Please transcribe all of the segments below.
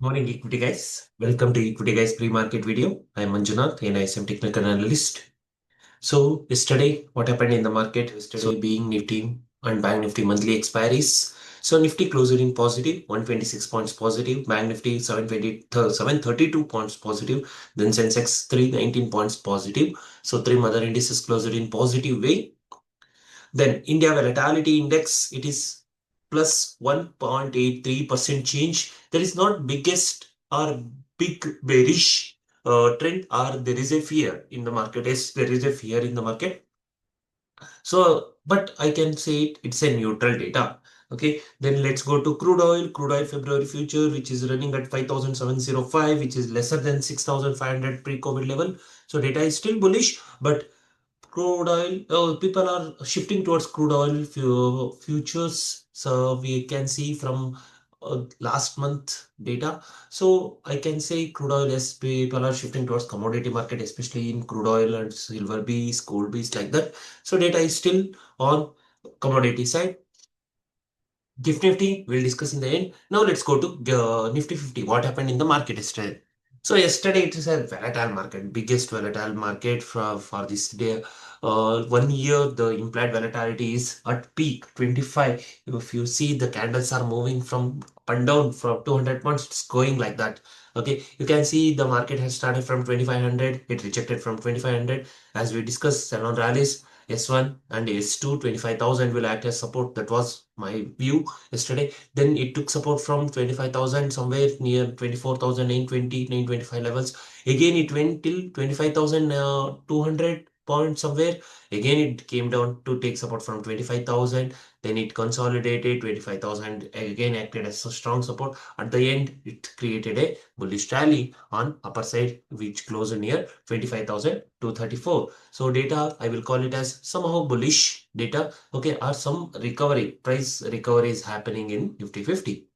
Morning, equity guys. Welcome to Equity Guys pre-market video. I am Manjunath, NISM technical analyst. So yesterday, what happened in the market? Yesterday being Nifty and Bank Nifty monthly expiries. So Nifty closed in positive, 126 points positive. Bank Nifty 732 points positive. Then Sensex 319 points positive. So three mother indices closed in positive way. Then India volatility index, it is plus 1.83% change. There is not biggest or big bearish trend, or there is a fear in the market. Yes, there is a fear in the market. So, but I can say it's a neutral data. Okay, then let's go to crude oil. Crude oil February future, which is running at 5,705, which is lesser than 6,500 pre-COVID level. So data is still bullish, but crude oil, people are shifting towards crude oil futures. So we can see from last month data. So I can say crude oil, yes, people are shifting towards commodity market, especially in crude oil and silver bees, gold bees, like that. So data is still on commodity side. Gift Nifty, we'll discuss in the end. Now let's go to Nifty 50. What happened in the market yesterday? So yesterday it is a volatile market, biggest volatile market for this day. 1 year, the implied volatility is at peak 25. If you see the candles are moving from up and down from 200 points, it's going like that. Okay, you can see the market has started from 2500, it rejected from 2500. As we discussed, around rallies, S1 and S2, 25,000 will act as support. That was my view yesterday. Then it took support from 25,000 somewhere near 24,000, 925 levels. Again, it went till 25,200 points somewhere. Again, it came down to take support from 25,000. Then it consolidated 25,000. Again, acted as a strong support. At the end, it created a bullish rally on upper side, which closed near 25,234. So data, I will call it as somehow bullish data. Okay, or some recovery, price recovery is happening in Nifty 50.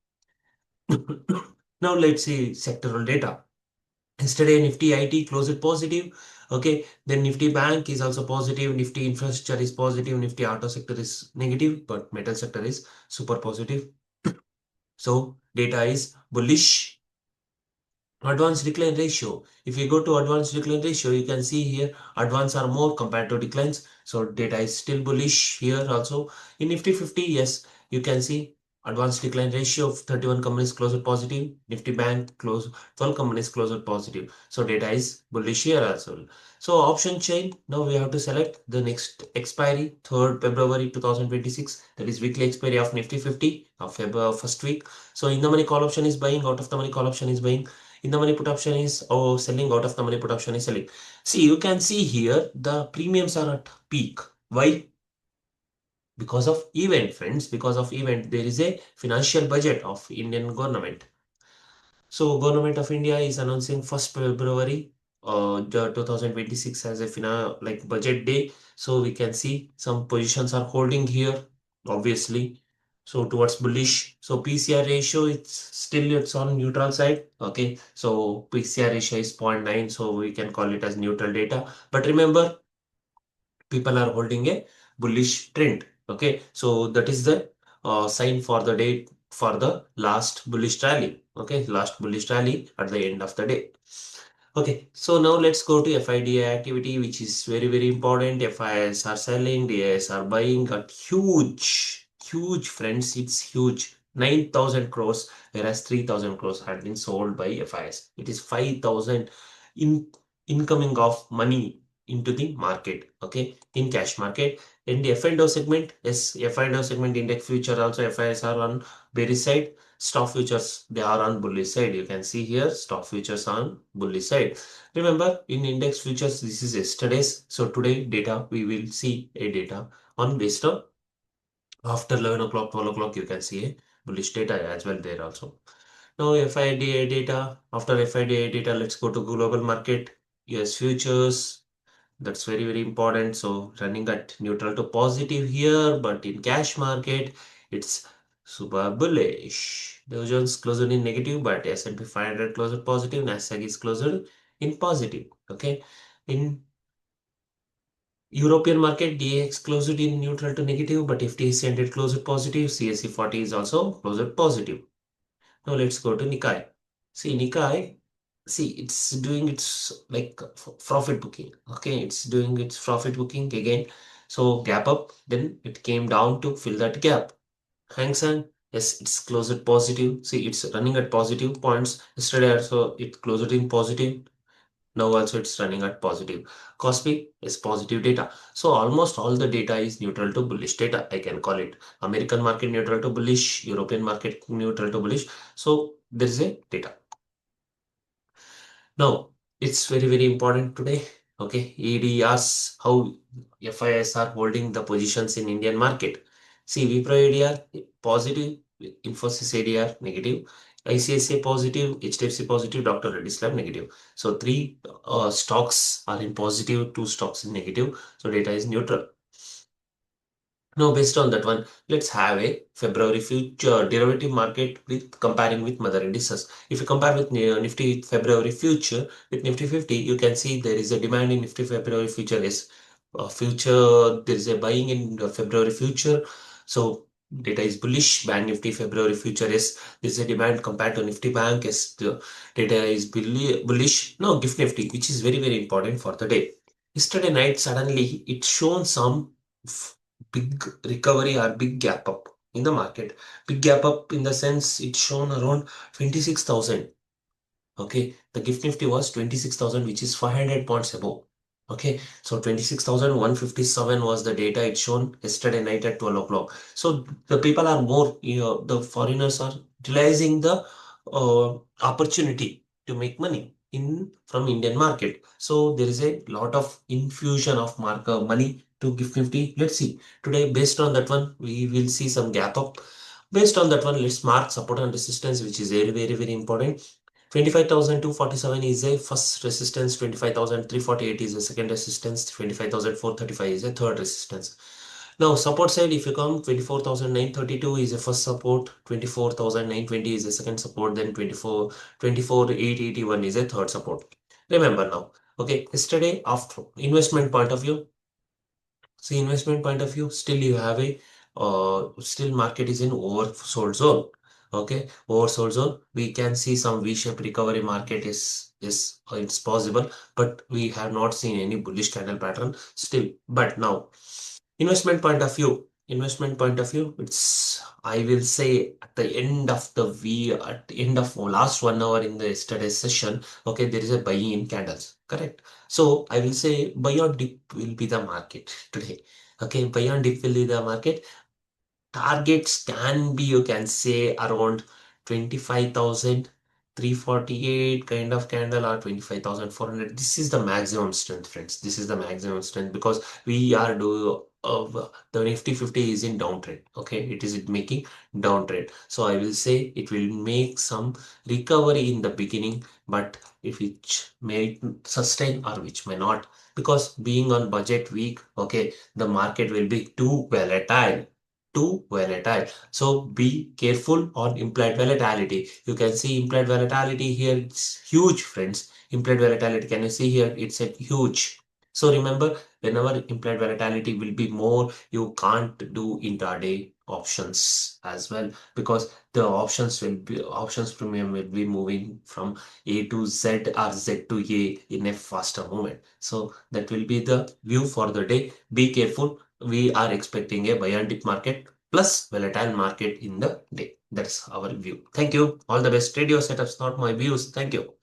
Now let's see sectoral data. Yesterday Nifty IT closed positive. Okay, then Nifty Bank is also positive. Nifty Infrastructure is positive. Nifty Auto sector is negative, but metal sector is super positive. So data is bullish. Advanced decline ratio. If you go to advanced decline ratio, you can see here advance are more compared to declines. So data is still bullish here also. In Nifty 50, yes, you can see advanced decline ratio of 31 companies closed positive. Nifty Bank close 12 companies closed positive. So data is bullish here also. So option chain, now we have to select the next expiry, 3rd February 2026. That is weekly expiry of Nifty 50 of February first week. So in the money call option is buying, out of the money call option is buying. In the money put option is selling, out of the money put option is selling. See, you can see here the premiums are at peak. Why? Because of event, friends. Because of event, there is a financial budget of Indian government. So government of India is announcing 1st February the 2026 as a like budget day. So we can see some positions are holding here, obviously. So towards bullish. So PCR ratio, it's on neutral side. Okay. So PCR ratio is 0.9. So we can call it as neutral data. But remember, people are holding a bullish trend. Okay, so that is the sign for the day for the last bullish rally. Okay, last bullish rally at the end of the day. Okay, so now let's go to FIDA activity, which is very, very important. FIs are selling, DIs are buying at huge friends. It's huge. 9,000 crores, whereas 3,000 crores had been sold by FIs. It is 5,000 in incoming of money into the market. Okay, in cash market. In the F&O segment, yes, F&O segment index future also FIs are on bearish side. Stock futures, they are on bullish side. You can see here stock futures on bullish side. Remember, in index futures, this is yesterday's. So today data, we will see a data on based on after 11 o'clock, 12 o'clock, you can see a bullish data as well there also. Now FIDA data, after FIDA data, let's go to global market. US futures, that's very, very important. So running at neutral to positive here, but in cash market, it's super bullish. Dow Jones closed in negative, but S&P 500 closed positive. Nasdaq is closed in positive. Okay. In European market, DAX closed in neutral to negative, but FTSE 100 closed positive. CSE 40 is also closed positive. Now let's go to Nikkei. See, Nikkei, see, it's doing its like profit booking. Okay, it's doing its profit booking again. So gap up, then it came down to fill that gap. Hang Seng, yes, it's closed at positive. See, it's running at positive points. Yesterday also it closed in positive. Now also it's running at positive. Kospi is positive data. So almost all the data is neutral to bullish data. I can call it American market neutral to bullish, European market neutral to bullish. So there is a data. Now, it's very, very important today. Okay, ED asks how FIS are holding the positions in Indian market. See, Wipro ADR positive, Infosys ADR negative, ICICI positive, HDFC positive, Dr. Reddy's Lab negative. So three stocks are in positive, two stocks in negative. So data is neutral. Now, based on that one, let's have a February future derivative market with comparing with mother indices. If you compare with Nifty February future with Nifty 50, you can see there is a demand in Nifty February future is future. There is a buying in the February future. So data is bullish. Bank Nifty February future is there is a demand compared to Nifty Bank is the data is bullish. No, Gift Nifty, which is very very important for the day. Yesterday night suddenly it shown some big recovery or big gap up in the market. Big gap up in the sense it's shown around 26,000. Okay, the gift nifty was 26,000, which is 500 points above. Okay, so 26,157 was the data it shown yesterday night at 12 o'clock. So the people are more, the foreigners are utilizing the opportunity to make money in from Indian market. So there is a lot of infusion of money to gift nifty. Let's see today based on that one we will see some gap up. Based on that one, let's mark support and resistance, which is very very very important. 25,247 is a first resistance, 25,348 is a second resistance, 25,435 is a third resistance. Now, support side, if you come, 24,932 is a first support, 24,920 is a second support, then 24,881 is a third support. Remember now, okay, yesterday, after investment point of view, see, investment point of view, still you have a still market is in oversold zone. Okay, oversold zone. We can see some V-shaped recovery market is it's possible, but we have not seen any bullish candle pattern still. But now, investment point of view, it's I will say at the end of the at the end of last 1 hour in the yesterday's session, okay, there is a buy in candles, correct? So I will say buy on dip will be the market today. Okay, buy on dip will be the market. Targets can be, you can say, around 25,348 kind of candle or 25,400. This is the maximum strength, friends. This is the maximum strength because we are do of the Nifty 50 is in downtrend. Okay, it is making downtrend. So I will say it will make some recovery in the beginning, but if which may sustain or which may not, because being on budget week, okay, the market will be too volatile, too volatile. So be careful on implied volatility. You can see implied volatility here. It's huge, friends. Implied volatility. Can you see here? It's a huge. So remember, whenever implied volatility will be more, you can't do intraday options as well because the options premium will be moving from A to Z or Z to A in a faster movement. So that will be the view for the day. Be careful. We are expecting a buy and dip market plus volatile market in the day. That's our view. Thank you. All the best. Trade your setups, not my views. Thank you.